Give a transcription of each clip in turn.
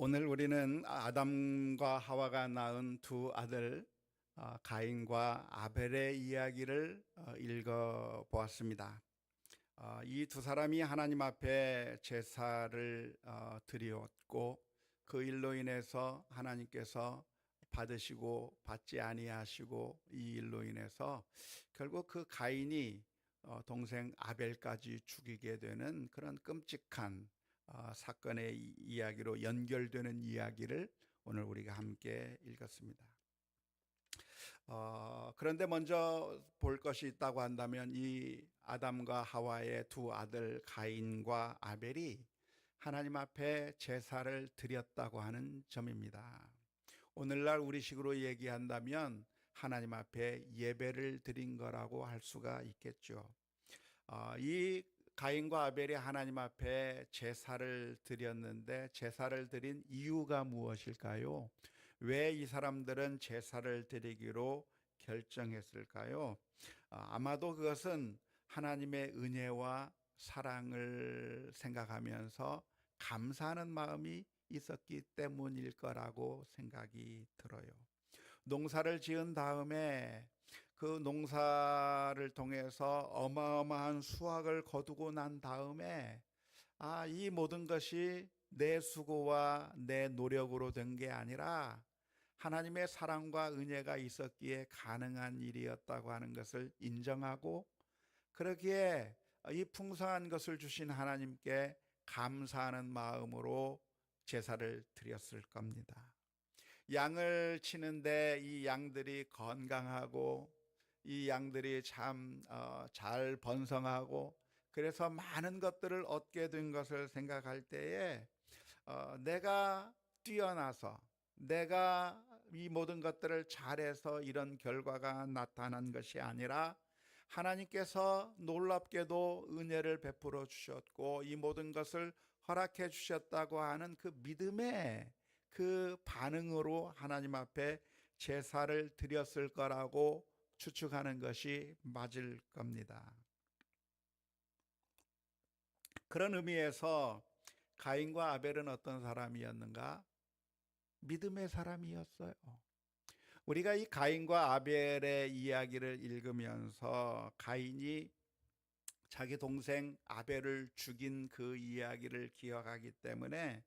오늘 우리는 아담과 하와가 낳은 두 아들 가인과 아벨의 이야기를 읽어 보았습니다. 이 두 사람이 하나님 앞에 제사를 드렸고 그 일로 인해서 하나님께서 받으시고 받지 아니하시고 이 일로 인해서 결국 그 가인이 동생 아벨까지 죽이게 되는 그런 끔찍한 사건의 이야기로 연결되는 이야기를 오늘 우리가 함께 읽었습니다. 그런데 먼저 볼 것이 있다고 한다면 이 아담과 하와의 두 아들 가인과 아벨이 하나님 앞에 제사를 드렸다고 하는 점입니다. 오늘날 우리식으로 얘기한다면 하나님 앞에 예배를 드린 거라고 할 수가 있겠죠. 이 가인과 아벨이 하나님 앞에 제사를 드렸는데 제사를 드린 이유가 무엇일까요? 왜 이 사람들은 제사를 드리기로 결정했을까요? 아마도 그것은 하나님의 은혜와 사랑을 생각하면서 감사하는 마음이 있었기 때문일 거라고 생각이 들어요. 농사를 지은 다음에 그 농사를 통해서 어마어마한 수확을 거두고 난 다음에 이 모든 것이 내 수고와 내 노력으로 된 게 아니라 하나님의 사랑과 은혜가 있었기에 가능한 일이었다고 하는 것을 인정하고 그러기에 이 풍성한 것을 주신 하나님께 감사하는 마음으로 제사를 드렸을 겁니다. 양을 치는데 이 양들이 건강하고 이 양들이 참 잘 번성하고 그래서 많은 것들을 얻게 된 것을 생각할 때에 내가 뛰어나서 내가 이 모든 것들을 잘해서 이런 결과가 나타난 것이 아니라 하나님께서 놀랍게도 은혜를 베풀어 주셨고 이 모든 것을 허락해 주셨다고 하는 그 믿음의 그 반응으로 하나님 앞에 제사를 드렸을 거라고 추측하는 것이 맞을 겁니다. 그런 의미에서 가인과 아벨은 어떤 사람이었는가? 믿음의 사람이었어요. 우리가 이 가인과 아벨의 이야기를 읽으면서 가인이 자기 동생 아벨을 죽인 그 이야기를 기억하기 때문에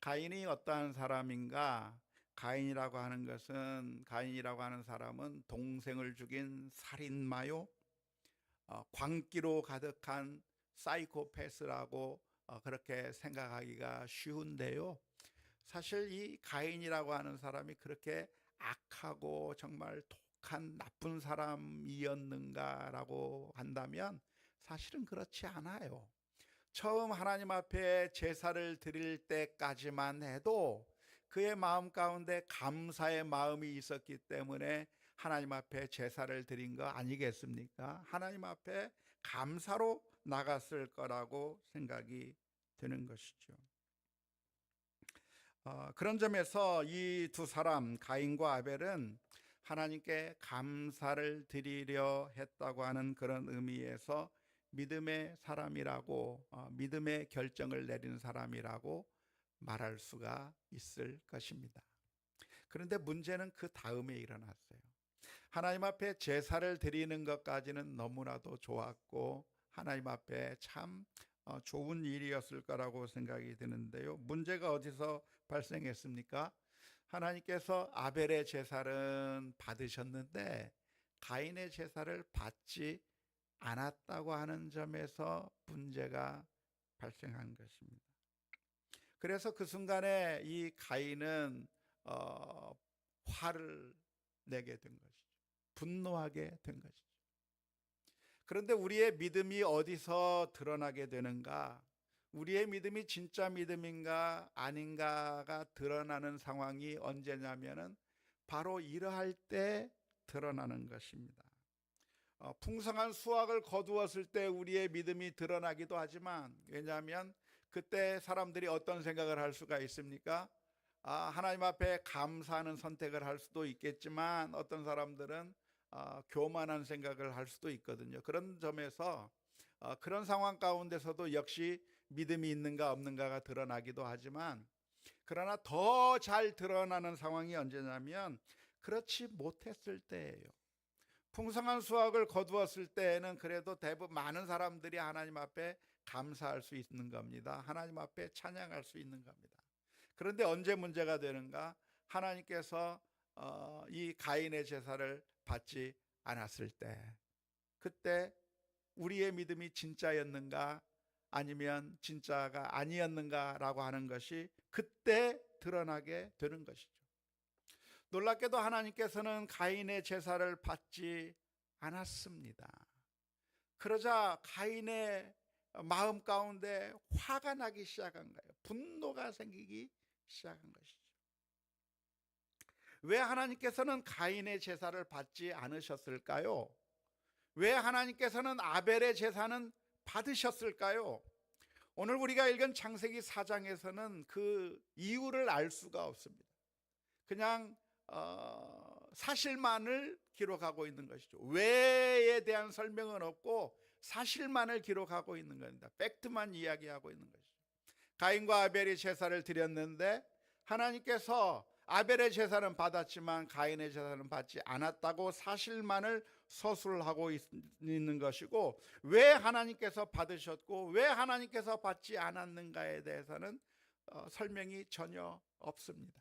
가인이 어떠한 사람인가? 가인이라고 하는 사람은 동생을 죽인 살인마요, 광기로 가득한 사이코패스라고 그렇게 생각하기가 쉬운데요. 사실 이 가인이라고 하는 사람이 그렇게 악하고 정말 독한 나쁜 사람이었는가라고 한다면 사실은 그렇지 않아요. 처음 하나님 앞에 제사를 드릴 때까지만 해도 그의 마음 가운데 감사의 마음이 있었기 때문에 하나님 앞에 제사를 드린 거 아니겠습니까? 하나님 앞에 감사로 나갔을 거라고 생각이 드는 것이죠. 그런 점에서 이 두 사람 가인과 아벨은 하나님께 감사를 드리려 했다고 하는 그런 의미에서 믿음의 사람이라고 믿음의 결정을 내린 사람이라고 말할 수가 있을 것입니다. 그런데 문제는 그 다음에 일어났어요. 하나님 앞에 제사를 드리는 것까지는 너무나도 좋았고 하나님 앞에 참 좋은 일이었을 거라고 생각이 드는데요. 문제가 어디서 발생했습니까? 하나님께서 아벨의 제사는 받으셨는데 가인의 제사를 받지 않았다고 하는 점에서 문제가 발생한 것입니다. 그래서 그 순간에 이 가인은 화를 내게 된 것이죠. 분노하게 된 것이죠. 그런데 우리의 믿음이 어디서 드러나게 되는가? 우리의 믿음이 진짜 믿음인가 아닌가가 드러나는 상황이 언제냐면은 바로 이러할 때 드러나는 것입니다. 풍성한 수확을 거두었을 때 우리의 믿음이 드러나기도 하지만 왜냐하면 그때 사람들이 어떤 생각을 할 수가 있습니까? 하나님 앞에 감사하는 선택을 할 수도 있겠지만 어떤 사람들은 교만한 생각을 할 수도 있거든요. 그런 점에서 그런 상황 가운데서도 역시 믿음이 있는가 없는가가 드러나기도 하지만 그러나 더 잘 드러나는 상황이 언제냐면 그렇지 못했을 때예요. 풍성한 수확을 거두었을 때에는 그래도 대부분 많은 사람들이 하나님 앞에 감사할 수 있는 겁니다. 하나님 앞에 찬양할 수 있는 겁니다. 그런데 언제 문제가 되는가? 하나님께서 이 가인의 제사를 받지 않았을 때, 그때 우리의 믿음이 진짜였는가 아니면 진짜가 아니었는가라고 하는 것이 그때 드러나게 되는 것이죠. 놀랍게도 하나님께서는 가인의 제사를 받지 않았습니다. 그러자 가인의 마음 가운데 화가 나기 시작한 거예요. 분노가 생기기 시작한 것이죠. 왜 하나님께서는 가인의 제사를 받지 않으셨을까요? 왜 하나님께서는 아벨의 제사는 받으셨을까요? 오늘 우리가 읽은 창세기 4장에서는 그 이유를 알 수가 없습니다. 그냥 사실만을 기록하고 있는 것이죠. 왜에 대한 설명은 없고 사실만을 기록하고 있는 겁니다. 팩트만 이야기하고 있는 것이죠. 가인과 아벨이 제사를 드렸는데 하나님께서 아벨의 제사는 받았지만 가인의 제사는 받지 않았다고 사실만을 서술하고 있는 것이고, 왜 하나님께서 받으셨고 왜 하나님께서 받지 않았는가에 대해서는 설명이 전혀 없습니다.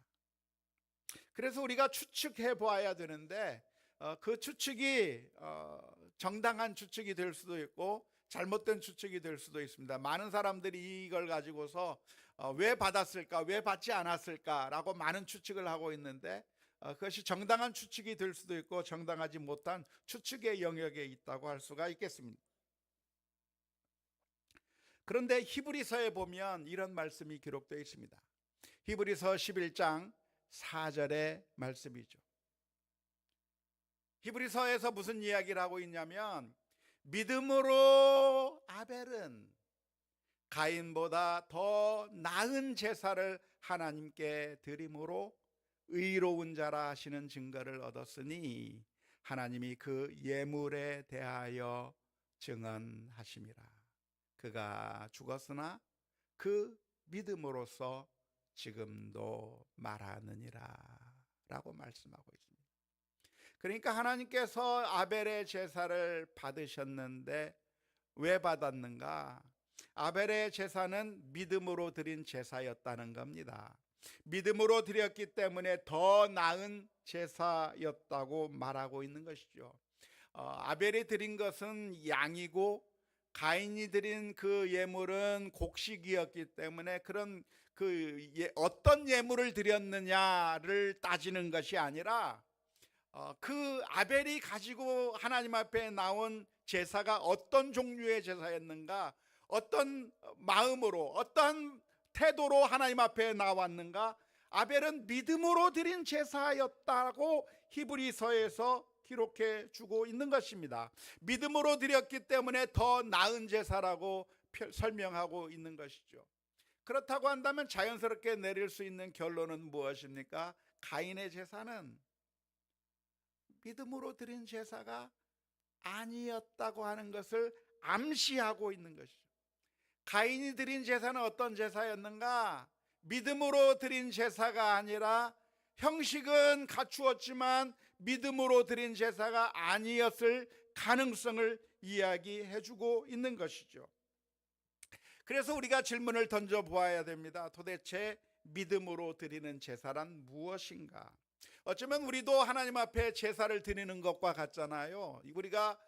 그래서 우리가 추측해 보아야 되는데 그 추측이 정당한 추측이 될 수도 있고 잘못된 추측이 될 수도 있습니다. 많은 사람들이 이걸 가지고서 왜 받았을까, 왜 받지 않았을까라고 많은 추측을 하고 있는데 그것이 정당한 추측이 될 수도 있고 정당하지 못한 추측의 영역에 있다고 할 수가 있겠습니다. 그런데 히브리서에 보면 이런 말씀이 기록되어 있습니다. 히브리서 11장 4절의 말씀이죠. 히브리서에서 무슨 이야기를 하고 있냐면 믿음으로 아벨은 가인보다 더 나은 제사를 하나님께 드림으로 의로운 자라 하시는 증거를 얻었으니 하나님이 그 예물에 대하여 증언하심이라. 그가 죽었으나 그 믿음으로써 지금도 말하느니라 라고 말씀하고 있습니다. 그러니까 하나님께서 아벨의 제사를 받으셨는데 왜 받았는가? 아벨의 제사는 믿음으로 드린 제사였다는 겁니다. 믿음으로 드렸기 때문에 더 나은 제사였다고 말하고 있는 것이죠. 아벨이 드린 것은 양이고 가인이 드린 그 예물은 곡식이었기 때문에 그런 어떤 예물을 드렸느냐를 따지는 것이 아니라 그 아벨이 가지고 하나님 앞에 나온 제사가 어떤 종류의 제사였는가, 어떤 마음으로 어떤 태도로 하나님 앞에 나왔는가. 아벨은 믿음으로 드린 제사였다고 히브리서에서 기록해 주고 있는 것입니다. 믿음으로 드렸기 때문에 더 나은 제사라고 설명하고 있는 것이죠. 그렇다고 한다면 자연스럽게 내릴 수 있는 결론은 무엇입니까? 가인의 제사는 믿음으로 드린 제사가 아니었다고 하는 것을 암시하고 있는 것이죠. 가인이 드린 제사는 어떤 제사였는가? 믿음으로 드린 제사가 아니라 형식은 갖추었지만 믿음으로 드린 제사가 아니었을 가능성을 이야기해주고 있는 것이죠. 그래서 우리가 질문을 던져보아야 됩니다. 도대체 믿음으로 드리는 제사란 무엇인가? 어쩌면 우리도 하나님 앞에 제사를 드리는 것과 같잖아요. 우리가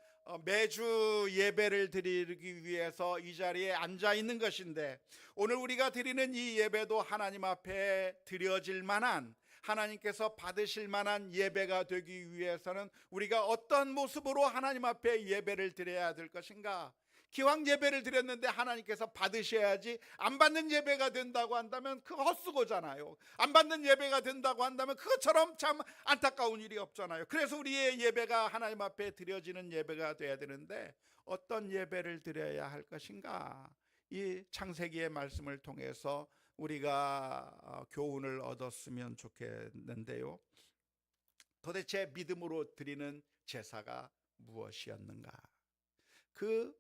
매주 예배를 드리기 위해서 이 자리에 앉아 있는 것인데 오늘 우리가 드리는 이 예배도 하나님 앞에 드려질 만한, 하나님께서 받으실 만한 예배가 되기 위해서는 우리가 어떤 모습으로 하나님 앞에 예배를 드려야 될 것인가? 기왕 예배를 드렸는데 하나님께서 받으셔야지, 안 받는 예배가 된다고 한다면 그거 헛수고잖아요. 안 받는 예배가 된다고 한다면 그것처럼 참 안타까운 일이 없잖아요. 그래서 우리의 예배가 하나님 앞에 드려지는 예배가 돼야 되는데 어떤 예배를 드려야 할 것인가? 이 창세기의 말씀을 통해서 우리가 교훈을 얻었으면 좋겠는데요. 도대체 믿음으로 드리는 제사가 무엇이었는가? 그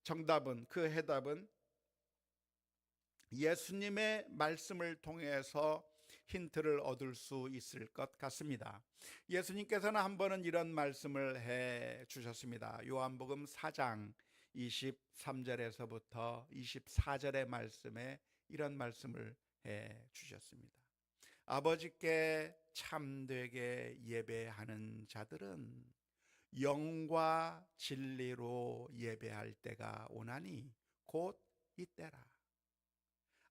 정답은, 그 해답은 예수님의 말씀을 통해서 힌트를 얻을 수 있을 것 같습니다. 예수님께서는 한 번은 이런 말씀을 해 주셨습니다. 요한복음 4장 23절에서부터 24절의 말씀에 이런 말씀을 해 주셨습니다. 아버지께 참되게 예배하는 자들은 영과 진리로 예배할 때가 오나니 곧 이때라.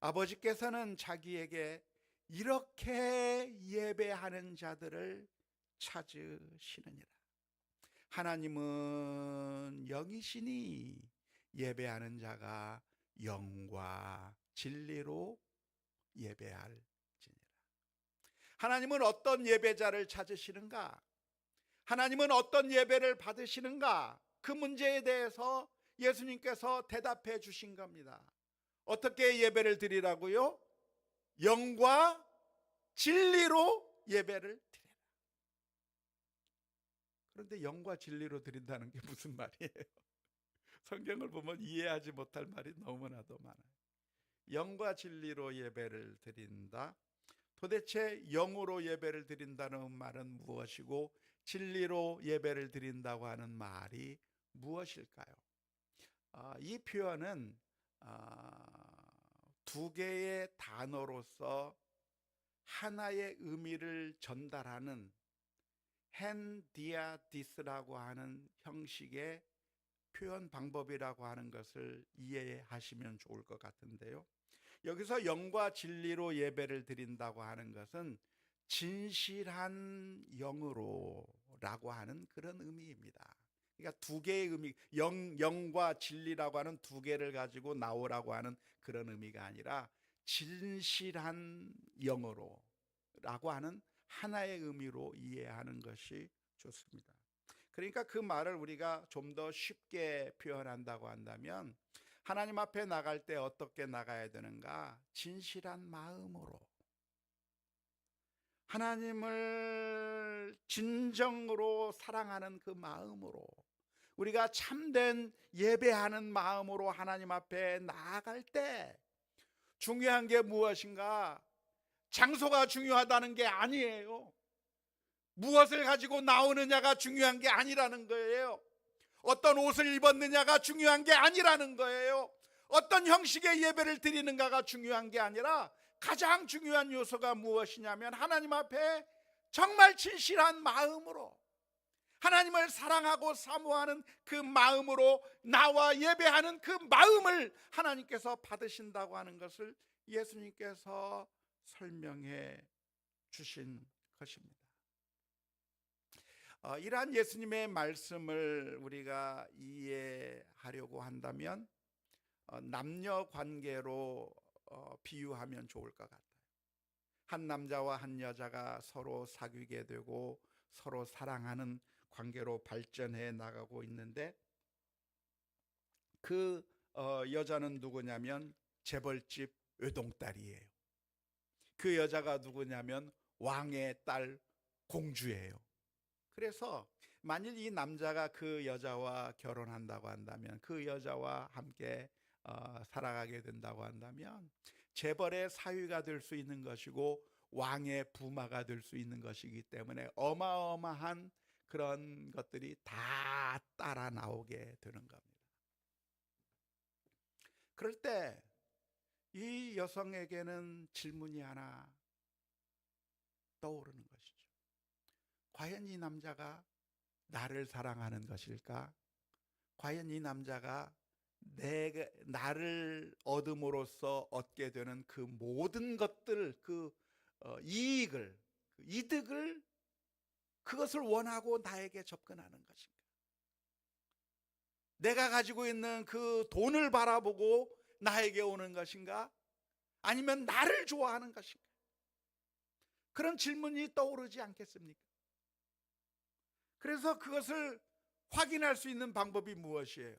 아버지께서는 자기에게 이렇게 예배하는 자들을 찾으시느니라. 하나님은 영이시니 예배하는 자가 영과 진리로 예배할지니라. 하나님은 어떤 예배자를 찾으시는가? 하나님은 어떤 예배를 받으시는가? 그 문제에 대해서 예수님께서 대답해 주신 겁니다. 어떻게 예배를 드리라고요? 영과 진리로 예배를 드리라. 그런데 영과 진리로 드린다는 게 무슨 말이에요? 성경을 보면 이해하지 못할 말이 너무나도 많아요. 영과 진리로 예배를 드린다. 도대체 영으로 예배를 드린다는 말은 무엇이고 진리로 예배를 드린다고 하는 말이 무엇일까요? 이 표현은 두 개의 단어로서 하나의 의미를 전달하는 헨디아디스라고 하는 형식의 표현 방법이라고 하는 것을 이해하시면 좋을 것 같은데요. 여기서 영과 진리로 예배를 드린다고 하는 것은 진실한 영으로라고 하는 그런 의미입니다. 그러니까 두 개의 의미, 영과 진리라고 하는 두 개를 가지고 나오라고 하는 그런 의미가 아니라 진실한 영으로라고 하는 하나의 의미로 이해하는 것이 좋습니다. 그러니까 그 말을 우리가 좀 더 쉽게 표현한다고 한다면 하나님 앞에 나갈 때 어떻게 나가야 되는가? 진실한 마음으로, 하나님을 진정으로 사랑하는 그 마음으로, 우리가 참된 예배하는 마음으로 하나님 앞에 나아갈 때 중요한 게 무엇인가? 장소가 중요하다는 게 아니에요. 무엇을 가지고 나오느냐가 중요한 게 아니라는 거예요. 어떤 옷을 입었느냐가 중요한 게 아니라는 거예요. 어떤 형식의 예배를 드리는가가 중요한 게 아니라 가장 중요한 요소가 무엇이냐면 하나님 앞에 정말 진실한 마음으로, 하나님을 사랑하고 사모하는 그 마음으로 나와 예배하는 그 마음을 하나님께서 받으신다고 하는 것을 예수님께서 설명해 주신 것입니다. 이러한 예수님의 말씀을 우리가 이해하려고 한다면 남녀 관계로 비유하면 좋을 것 같아요. 한 남자와 한 여자가 서로 사귀게 되고 서로 사랑하는 관계로 발전해 나가고 있는데 그 여자는 누구냐면 재벌집 외동딸이에요. 그 여자가 누구냐면 왕의 딸 공주예요. 그래서 만일 이 남자가 그 여자와 결혼한다고 한다면, 그 여자와 함께 살아가게 된다고 한다면 재벌의 사위가 될 수 있는 것이고 왕의 부마가 될 수 있는 것이기 때문에 어마어마한 그런 것들이 다 따라 나오게 되는 겁니다. 그럴 때 이 여성에게는 질문이 하나 떠오르는 것이죠. 과연 이 남자가 나를 사랑하는 것일까? 과연 이 남자가 나를 얻음으로써 얻게 되는 그 모든 것들, 그 이익을, 그 이득을, 그것을 원하고 나에게 접근하는 것인가? 내가 가지고 있는 그 돈을 바라보고 나에게 오는 것인가? 아니면 나를 좋아하는 것인가? 그런 질문이 떠오르지 않겠습니까? 그래서 그것을 확인할 수 있는 방법이 무엇이에요?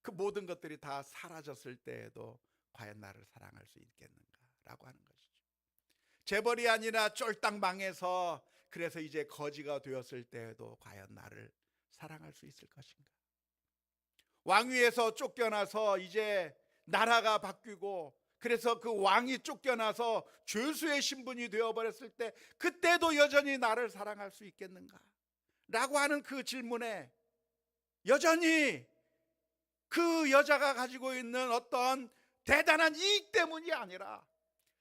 그 모든 것들이 다 사라졌을 때에도 과연 나를 사랑할 수 있겠는가라고 하는 것이죠. 재벌이 아니라 쫄딱 망해서 그래서 이제 거지가 되었을 때에도 과연 나를 사랑할 수 있을 것인가? 왕위에서 쫓겨나서 이제 나라가 바뀌고 그래서 그 왕이 쫓겨나서 죄수의 신분이 되어버렸을 때 그때도 여전히 나를 사랑할 수 있겠는가? 라고 하는 그 질문에 여전히 그 여자가 가지고 있는 어떤 대단한 이익 때문이 아니라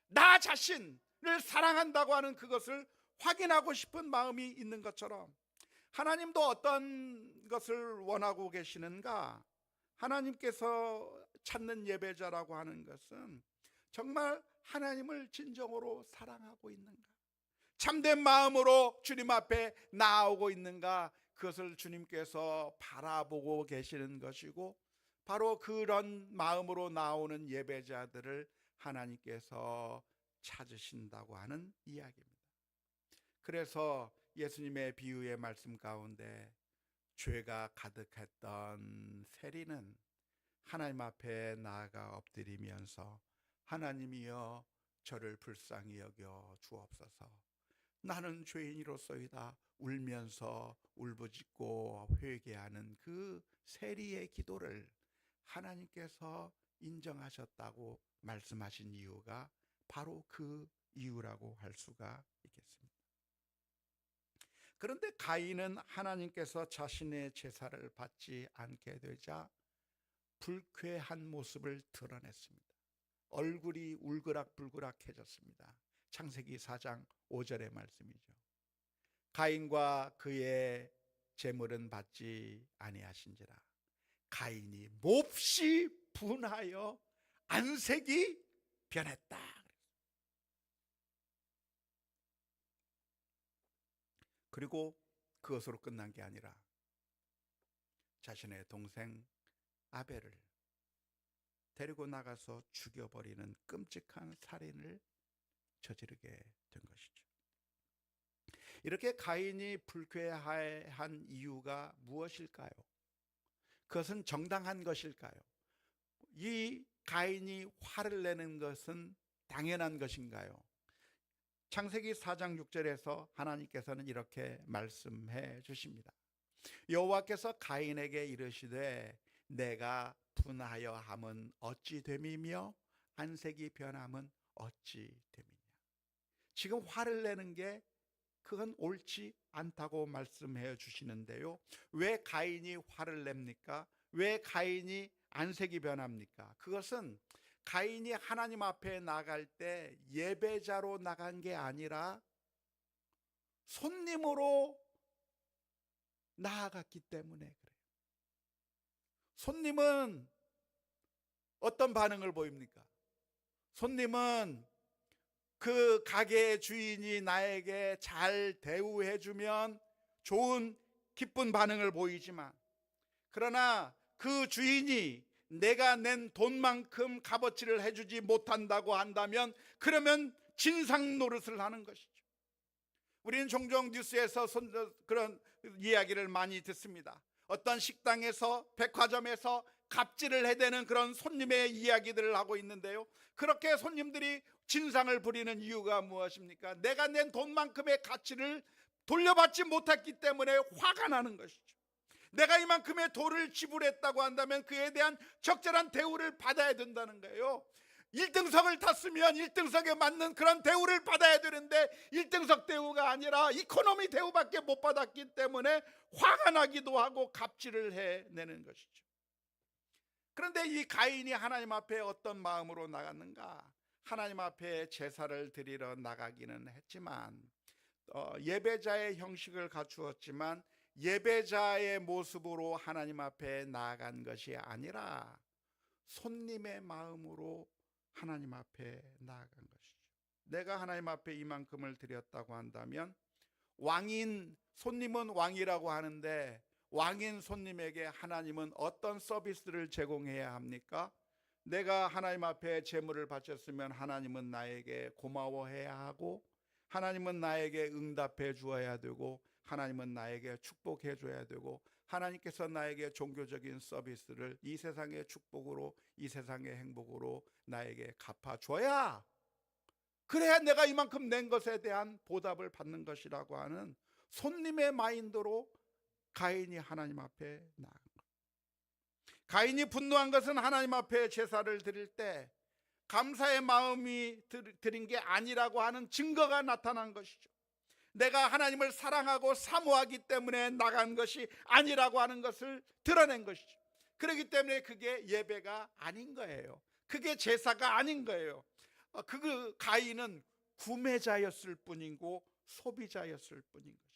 나 자신을 사랑한다고 하는 그것을 확인하고 싶은 마음이 있는 것처럼 하나님도 어떤 것을 원하고 계시는가? 하나님께서 찾는 예배자라고 하는 것은 정말 하나님을 진정으로 사랑하고 있는가? 참된 마음으로 주님 앞에 나아오고 있는가? 그것을 주님께서 바라보고 계시는 것이고 바로 그런 마음으로 나오는 예배자들을 하나님께서 찾으신다고 하는 이야기입니다. 그래서 예수님의 비유의 말씀 가운데 죄가 가득했던 세리는 하나님 앞에 나아가 엎드리면서 하나님이여 저를 불쌍히 여겨 주옵소서. 나는 죄인이로소이다. 울면서 울부짖고 회개하는 그 세리의 기도를 하나님께서 인정하셨다고 말씀하신 이유가 바로 그 이유라고 할 수가 있겠습니다. 그런데 가인은 하나님께서 자신의 제사를 받지 않게 되자 불쾌한 모습을 드러냈습니다. 얼굴이 울그락불그락해졌습니다. 창세기 4장 5절의 말씀이죠. 가인과 그의 제물은 받지 아니하신지라 가인이 몹시 분하여 안색이 변했다. 그리고 그것으로 끝난 게 아니라 자신의 동생 아벨을 데리고 나가서 죽여버리는 끔찍한 살인을 저지르게 된 것이죠. 이렇게 가인이 불쾌한 이유가 무엇일까요? 그것은 정당한 것일까요? 이 가인이 화를 내는 것은 당연한 것인가요? 창세기 4장 6절에서 하나님께서는 이렇게 말씀해 주십니다. 여호와께서 가인에게 이르시되 내가 분하여 함은 어찌 됨이며 안색이 변함은 어찌 됨이냐. 지금 화를 내는 게 그건 옳지 않다고 말씀해 주시는데요. 왜 가인이 화를 냅니까? 왜 가인이 안색이 변합니까? 그것은 가인이 하나님 앞에 나갈 때 예배자로 나간 게 아니라 손님으로 나아갔기 때문에 그래요. 손님은 어떤 반응을 보입니까? 손님은 그 가게의 주인이 나에게 잘 대우해주면 좋은 기쁜 반응을 보이지만 그러나 그 주인이 내가 낸 돈만큼 값어치를 해주지 못한다고 한다면 그러면 진상 노릇을 하는 것이죠. 우리는 종종 뉴스에서 그런 이야기를 많이 듣습니다. 어떤 식당에서 백화점에서 갑질을 해대는 그런 손님의 이야기들을 하고 있는데요. 그렇게 손님들이 진상을 부리는 이유가 무엇입니까? 내가 낸 돈만큼의 가치를 돌려받지 못했기 때문에 화가 나는 것이죠. 내가 이만큼의 돈을 지불했다고 한다면 그에 대한 적절한 대우를 받아야 된다는 거예요. 1등석을 탔으면 1등석에 맞는 그런 대우를 받아야 되는데 1등석 대우가 아니라 이코노미 대우밖에 못 받았기 때문에 화가 나기도 하고 갑질을 해내는 것이죠. 그런데 이 가인이 하나님 앞에 어떤 마음으로 나갔는가? 하나님 앞에 제사를 드리러 나가기는 했지만 예배자의 형식을 갖추었지만 예배자의 모습으로 하나님 앞에 나아간 것이 아니라 손님의 마음으로 하나님 앞에 나아간 것이죠. 내가 하나님 앞에 이만큼을 드렸다고 한다면 손님은 왕이라고 하는데 왕인 손님에게 하나님은 어떤 서비스를 제공해야 합니까? 내가 하나님 앞에 제물을 바쳤으면 하나님은 나에게 고마워해야 하고 하나님은 나에게 응답해 주어야 되고 하나님은 나에게 축복해 줘야 되고 하나님께서 나에게 종교적인 서비스를 이 세상의 축복으로 이 세상의 행복으로 나에게 갚아줘야 그래야 내가 이만큼 낸 것에 대한 보답을 받는 것이라고 하는 손님의 마인드로 가인이 하나님 앞에 나아간 것. 가인이 분노한 것은 하나님 앞에 제사를 드릴 때 감사의 마음이 드린 게 아니라고 하는 증거가 나타난 것이죠. 내가 하나님을 사랑하고 사모하기 때문에 나간 것이 아니라고 하는 것을 드러낸 것이죠. 그렇기 때문에 그게 예배가 아닌 거예요. 그게 제사가 아닌 거예요. 그 가인은 구매자였을 뿐이고 소비자였을 뿐인 것이죠.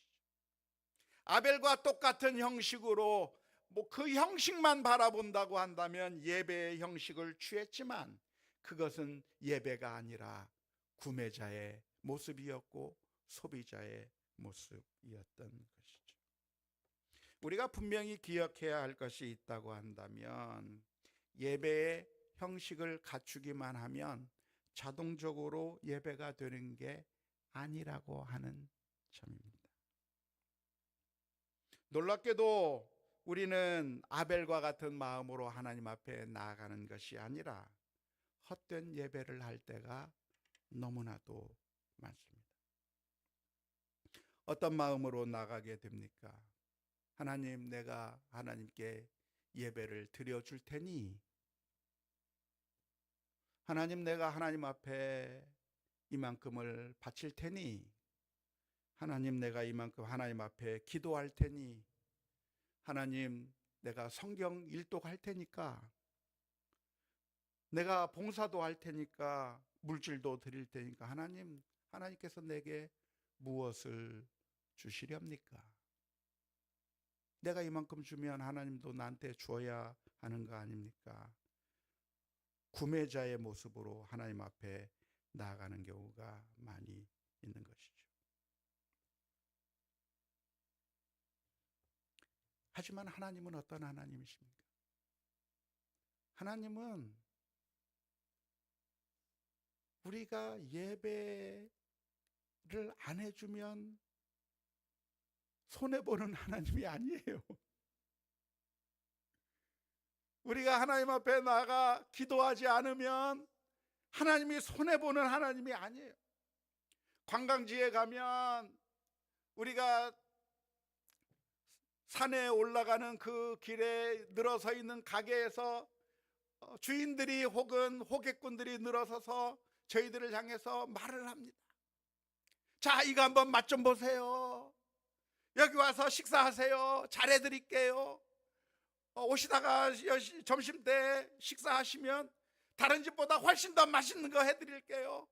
아벨과 똑같은 형식으로 그 형식만 바라본다고 한다면 예배의 형식을 취했지만 그것은 예배가 아니라 구매자의 모습이었고 소비자의 모습이었던 것이죠. 우리가 분명히 기억해야 할 것이 있다고 한다면 예배의 형식을 갖추기만 하면 자동적으로 예배가 되는 게 아니라고 하는 점입니다. 놀랍게도 우리는 아벨과 같은 마음으로 하나님 앞에 나아가는 것이 아니라 헛된 예배를 할 때가 너무나도 많습니다. 어떤 마음으로 나가게 됩니까? 하나님, 내가 하나님께 예배를 드려줄 테니, 하나님, 내가 하나님 앞에 이만큼을 바칠 테니, 하나님, 내가 이만큼 하나님 앞에 기도할 테니, 하나님, 내가 성경 일독할 테니까, 내가 봉사도 할 테니까, 물질도 드릴 테니까, 하나님께서 내게 무엇을 주시렵니까? 내가 이만큼 주면 하나님도 나한테 줘야 하는 거 아닙니까? 구매자의 모습으로 하나님 앞에 나아가는 경우가 많이 있는 것이죠. 하지만 하나님은 어떤 하나님이십니까? 하나님은 우리가 예배를 안 해주면 손해보는 하나님이 아니에요. 우리가 하나님 앞에 나가 기도하지 않으면 하나님이 손해보는 하나님이 아니에요. 관광지에 가면 우리가 산에 올라가는 그 길에 늘어서 있는 가게에서 주인들이 혹은 호객꾼들이 늘어서서 저희들을 향해서 말을 합니다. 자, 이거 한번 맛 좀 보세요. 여기 와서 식사하세요. 잘해드릴게요. 오시다가 점심때 식사하시면 다른 집보다 훨씬 더 맛있는 거 해드릴게요.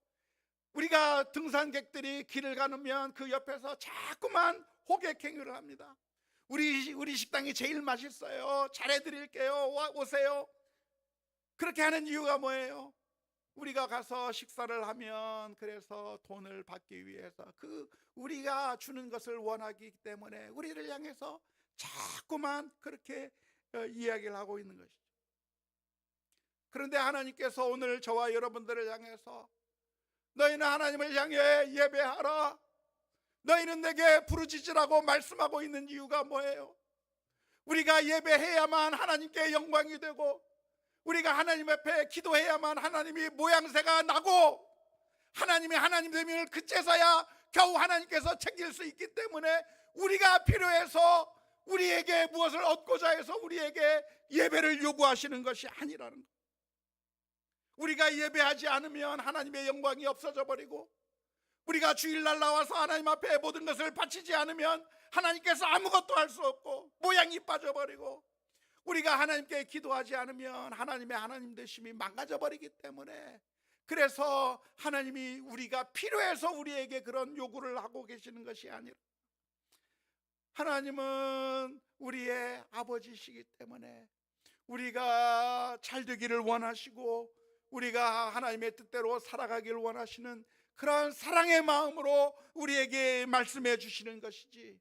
우리가 등산객들이 길을 가면 그 옆에서 자꾸만 호객 행위를 합니다. 우리 식당이 제일 맛있어요. 잘해드릴게요. 오세요. 그렇게 하는 이유가 뭐예요? 우리가 가서 식사를 하면 그래서 돈을 받기 위해서 우리가 주는 것을 원하기 때문에 우리를 향해서 자꾸만 그렇게 이야기를 하고 있는 것이죠. 그런데 하나님께서 오늘 저와 여러분들을 향해서 너희는 하나님을 향해 예배하라, 너희는 내게 부르짖으라고 말씀하고 있는 이유가 뭐예요? 우리가 예배해야만 하나님께 영광이 되고 우리가 하나님 앞에 기도해야만 하나님이 모양새가 나고 하나님이 하나님 되면 그제서야 겨우 하나님께서 챙길 수 있기 때문에 우리가 필요해서 우리에게 무엇을 얻고자 해서 우리에게 예배를 요구하시는 것이 아니라는 것. 우리가 예배하지 않으면 하나님의 영광이 없어져 버리고 우리가 주일날 나와서 하나님 앞에 모든 것을 바치지 않으면 하나님께서 아무것도 할 수 없고 모양이 빠져버리고 우리가 하나님께 기도하지 않으면 하나님의 하나님 되심이 망가져 버리기 때문에 그래서 하나님이 우리가 필요해서 우리에게 그런 요구를 하고 계시는 것이 아니라 하나님은 우리의 아버지시기 때문에 우리가 잘 되기를 원하시고 우리가 하나님의 뜻대로 살아가기를 원하시는 그런 사랑의 마음으로 우리에게 말씀해 주시는 것이지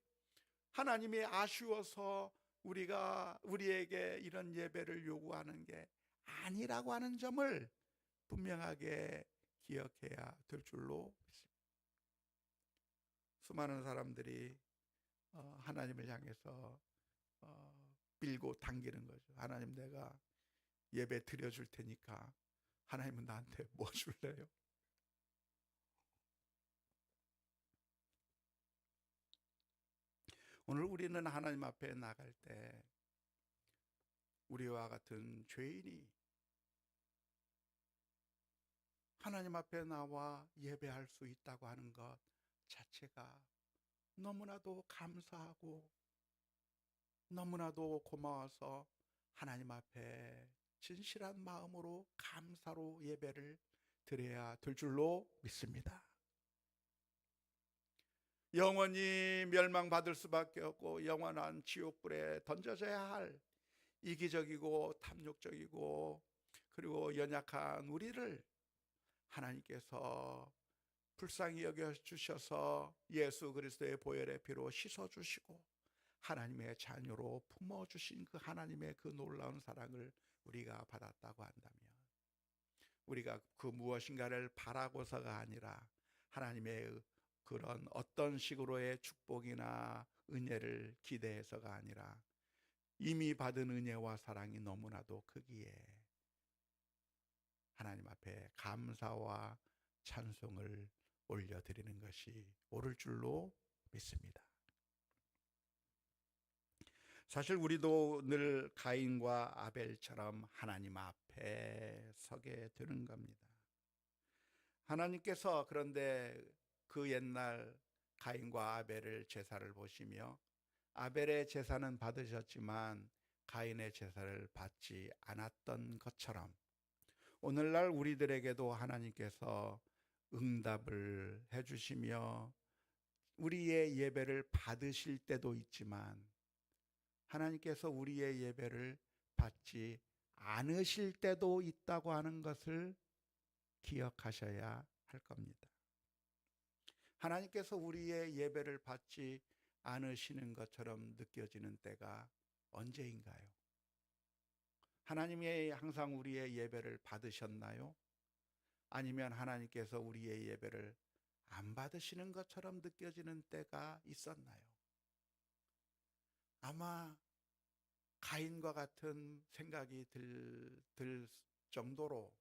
하나님이 아쉬워서 우리에게 이런 예배를 요구하는 게 아니라고 하는 점을 분명하게 기억해야 될 줄로 믿습니다. 수많은 사람들이 하나님을 향해서 밀고 당기는 거죠. 하나님, 내가 예배 드려줄 테니까 하나님은 나한테 뭐 줄래요? 오늘 우리는 하나님 앞에 나갈 때 우리와 같은 죄인이 하나님 앞에 나와 예배할 수 있다고 하는 것 자체가 너무나도 감사하고 너무나도 고마워서 하나님 앞에 진실한 마음으로 감사로 예배를 드려야 될 줄로 믿습니다. 영원히 멸망받을 수밖에 없고 영원한 지옥불에 던져져야 할 이기적이고 탐욕적이고 그리고 연약한 우리를 하나님께서 불쌍히 여겨주셔서 예수 그리스도의 보혈의 피로 씻어주시고 하나님의 자녀로 품어주신 그 하나님의 그 놀라운 사랑을 우리가 받았다고 한다면, 우리가 그 무엇인가를 바라고서가 아니라 하나님의 그런 어떤 식으로의 축복이나 은혜를 기대해서가 아니라 이미 받은 은혜와 사랑이 너무나도 크기에 하나님 앞에 감사와 찬송을 올려드리는 것이 옳을 줄로 믿습니다. 사실 우리도 늘 가인과 아벨처럼 하나님 앞에 서게 되는 겁니다. 하나님께서 그런데 그 옛날 가인과 아벨의 제사를 보시며 아벨의 제사는 받으셨지만 가인의 제사를 받지 않았던 것처럼 오늘날 우리들에게도 하나님께서 응답을 해주시며 우리의 예배를 받으실 때도 있지만 하나님께서 우리의 예배를 받지 않으실 때도 있다고 하는 것을 기억하셔야 할 겁니다. 하나님께서 우리의 예배를 받지 않으시는 것처럼 느껴지는 때가 언제인가요? 하나님이 항상 우리의 예배를 받으셨나요? 아니면 하나님께서 우리의 예배를 안 받으시는 것처럼 느껴지는 때가 있었나요? 아마 가인과 같은 생각이 들 정도로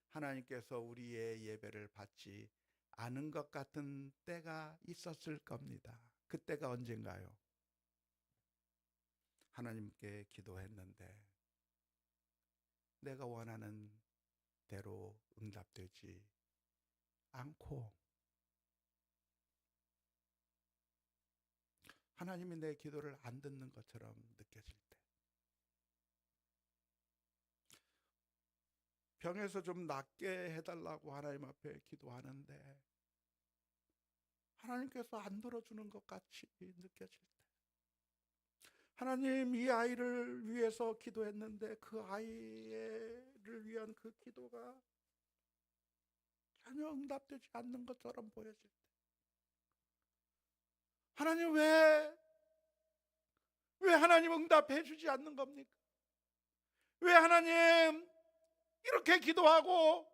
하나님께서 우리의 예배를 받지 않은 것 같은 때가 있었을 겁니다. 그때가 언젠가요? 하나님께 기도했는데 내가 원하는 대로 응답되지 않고 하나님이 내 기도를 안 듣는 것처럼 느껴질 때, 병에서 좀 낫게 해달라고 하나님 앞에 기도하는데 하나님께서 안 들어주는 것 같이 느껴질 때, 하나님 이 아이를 위해서 기도했는데 그 아이를 위한 그 기도가 전혀 응답되지 않는 것처럼 보여질 때, 하나님 왜 하나님 응답해 주지 않는 겁니까? 왜 하나님 이렇게 기도하고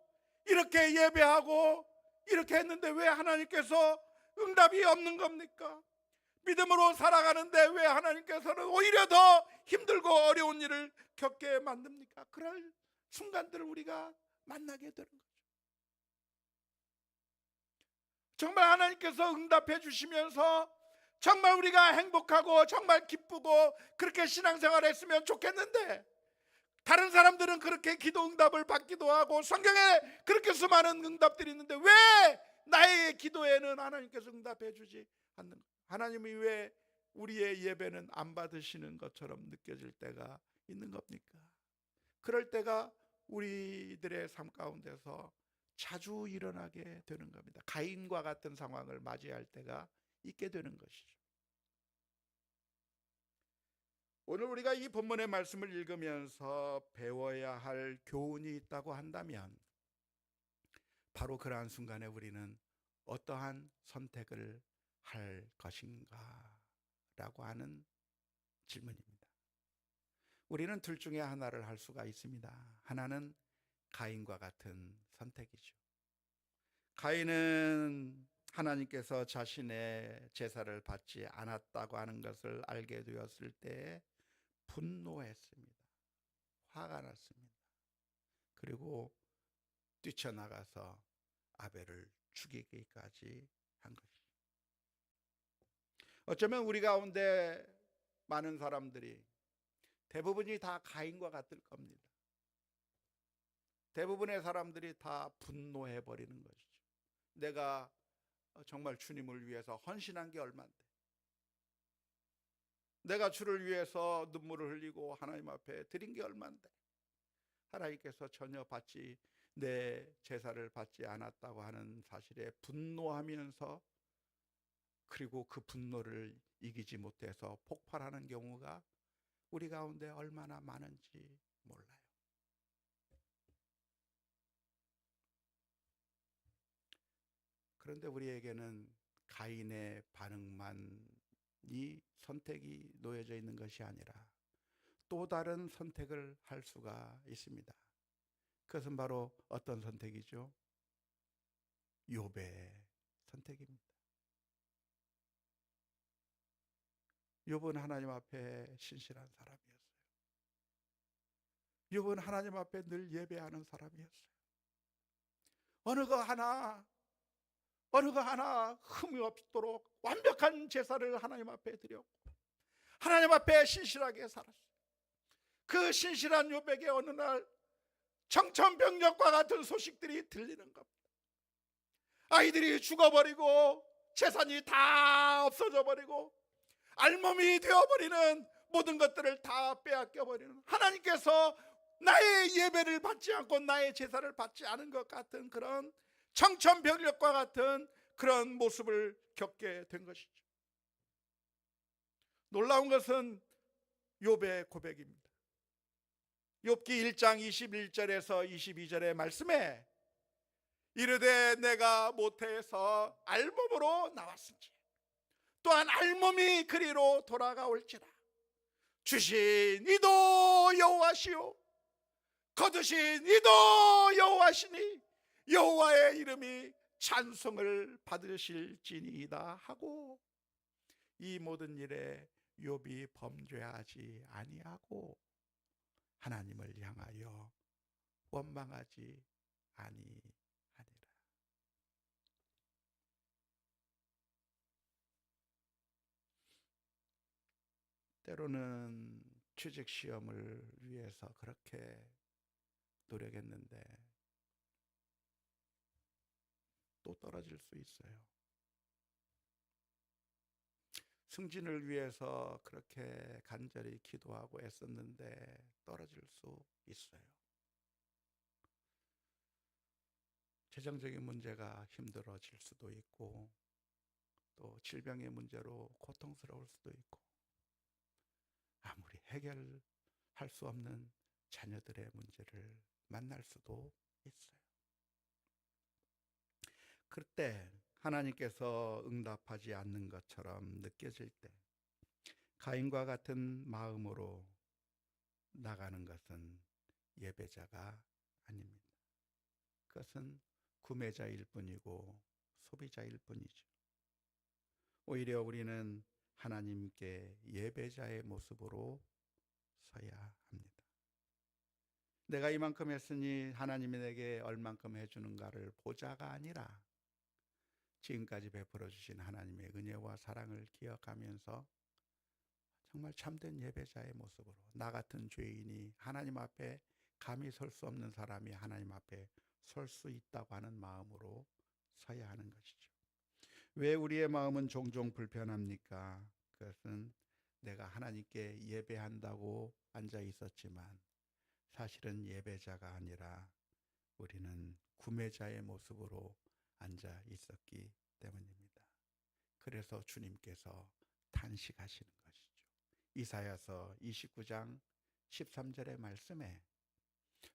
이렇게 예배하고 이렇게 했는데 왜 하나님께서 응답이 없는 겁니까? 믿음으로 살아가는데 왜 하나님께서는 오히려 더 힘들고 어려운 일을 겪게 만듭니까? 그럴 순간들을 우리가 만나게 되는 거죠. 정말 하나님께서 응답해 주시면서 정말 우리가 행복하고 정말 기쁘고 그렇게 신앙생활 했으면 좋겠는데, 다른 사람들은 그렇게 기도 응답을 받기도 하고 성경에 그렇게 수많은 응답들이 있는데 왜 나의 기도에는 하나님께서 응답해 주지 않는 거예요? 하나님이 왜 우리의 예배는 안 받으시는 것처럼 느껴질 때가 있는 겁니까? 그럴 때가 우리들의 삶 가운데서 자주 일어나게 되는 겁니다. 가인과 같은 상황을 맞이할 때가 있게 되는 것이죠. 오늘 우리가 이 본문의 말씀을 읽으면서 배워야 할 교훈이 있다고 한다면 바로 그러한 순간에 우리는 어떠한 선택을 할 것인가 라고 하는 질문입니다. 우리는 둘 중에 하나를 할 수가 있습니다. 하나는 가인과 같은 선택이죠. 가인은 하나님께서 자신의 제사를 받지 않았다고 하는 것을 알게 되었을 때 분노했습니다. 화가 났습니다. 그리고 뛰쳐나가서 아벨을 죽이기까지 한 것이죠. 어쩌면 우리 가운데 많은 사람들이 대부분이 다 가인과 같을 겁니다. 대부분의 사람들이 다 분노해 버리는 것이죠. 내가 정말 주님을 위해서 헌신한 게 얼만데, 내가 주를 위해서 눈물을 흘리고 하나님 앞에 드린 게 얼만데, 하나님께서 전혀 내 제사를 받지 않았다고 하는 사실에 분노하면서, 그리고 그 분노를 이기지 못해서 폭발하는 경우가 우리 가운데 얼마나 많은지 몰라요. 그런데 우리에게는 가인의 반응만이 선택이 놓여져 있는 것이 아니라 또 다른 선택을 할 수가 있습니다. 그것은 바로 어떤 선택이죠? 욥의 선택입니다. 욥은 하나님 앞에 신실한 사람이었어요. 욥은 하나님 앞에 늘 예배하는 사람이었어요. 어느 거 하나 흠이 없도록 완벽한 제사를 하나님 앞에 드렸고 하나님 앞에 신실하게 살았어요. 그 신실한 욥에게 어느 날 청천벽력과 같은 소식들이 들리는 겁니다. 아이들이 죽어버리고 재산이 다 없어져 버리고 알몸이 되어버리는 모든 것들을 다 빼앗겨버리는, 하나님께서 나의 예배를 받지 않고 나의 제사를 받지 않은 것 같은 그런 청천벽력과 같은 그런 모습을 겪게 된 것이죠. 놀라운 것은 욥의 고백입니다. 욥기 1장 21절에서 22절의 말씀에 이르되 내가 모태에서 알몸으로 나왔은지 또한 알몸이 그리로 돌아가올지라 주신 이도 여호와시요 거두신 이도 여호와시니 여호와의 이름이 찬송을 받으실지니이다 하고, 이 모든 일에 욥이 범죄하지 아니하고 하나님을 향하여 원망하지 아니하니라. 때로는 취직 시험을 위해서 그렇게 노력했는데 또 떨어질 수 있어요. 승진을 위해서 그렇게 간절히 기도하고 애썼는데 떨어질 수 있어요. 재정적인 문제가 힘들어질 수도 있고 또 질병의 문제로 고통스러울 수도 있고 아무리 해결할 수 없는 자녀들의 문제를 만날 수도 있어요. 그때 하나님께서 응답하지 않는 것처럼 느껴질 때 가인과 같은 마음으로 나가는 것은 예배자가 아닙니다. 그것은 구매자일 뿐이고 소비자일 뿐이죠. 오히려 우리는 하나님께 예배자의 모습으로 서야 합니다. 내가 이만큼 했으니 하나님이 내게 얼만큼 해주는가를 보자가 아니라 지금까지 베풀어 주신 하나님의 은혜와 사랑을 기억하면서 정말 참된 예배자의 모습으로, 나 같은 죄인이 하나님 앞에 감히 설 수 없는 사람이 하나님 앞에 설 수 있다고 하는 마음으로 서야 하는 것이죠. 왜 우리의 마음은 종종 불편합니까? 그것은 내가 하나님께 예배한다고 앉아 있었지만 사실은 예배자가 아니라 우리는 구매자의 모습으로 앉아 있었기 때문입니다. 그래서 주님께서 탄식하시는 것이죠. 이사야서 29장 13절의 말씀에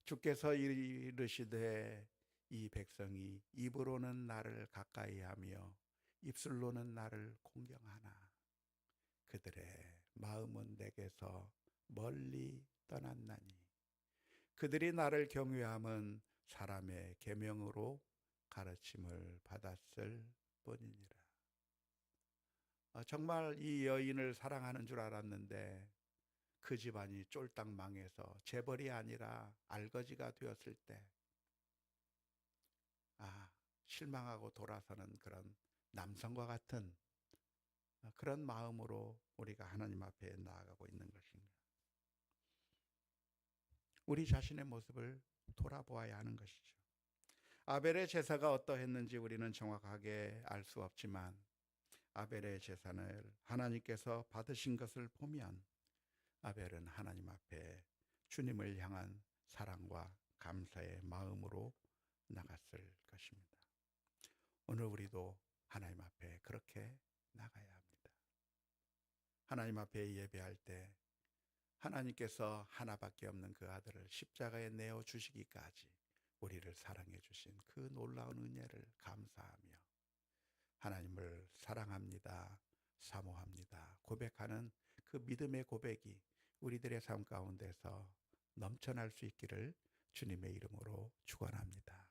주께서 이르시되 이 백성이 입으로는 나를 가까이하며 입술로는 나를 공경하나 그들의 마음은 내게서 멀리 떠났나니 그들이 나를 경외함은 사람의 계명으로 가르침을 받았을 뿐이니라. 정말 이 여인을 사랑하는 줄 알았는데 그 집안이 쫄딱 망해서 재벌이 아니라 알거지가 되었을 때 실망하고 돌아서는 그런 남성과 같은 그런 마음으로 우리가 하나님 앞에 나아가고 있는 것입니다. 우리 자신의 모습을 돌아보아야 하는 것이죠. 아벨의 제사가 어떠했는지 우리는 정확하게 알 수 없지만 아벨의 제사를 하나님께서 받으신 것을 보면 아벨은 하나님 앞에 주님을 향한 사랑과 감사의 마음으로 나갔을 것입니다. 오늘 우리도 하나님 앞에 그렇게 나가야 합니다. 하나님 앞에 예배할 때 하나님께서 하나밖에 없는 그 아들을 십자가에 내어 주시기까지 우리를 사랑해 주신 그 놀라운 은혜를 감사하며 하나님을 사랑합니다, 사모합니다 고백하는 그 믿음의 고백이 우리들의 삶 가운데서 넘쳐날 수 있기를 주님의 이름으로 축원합니다.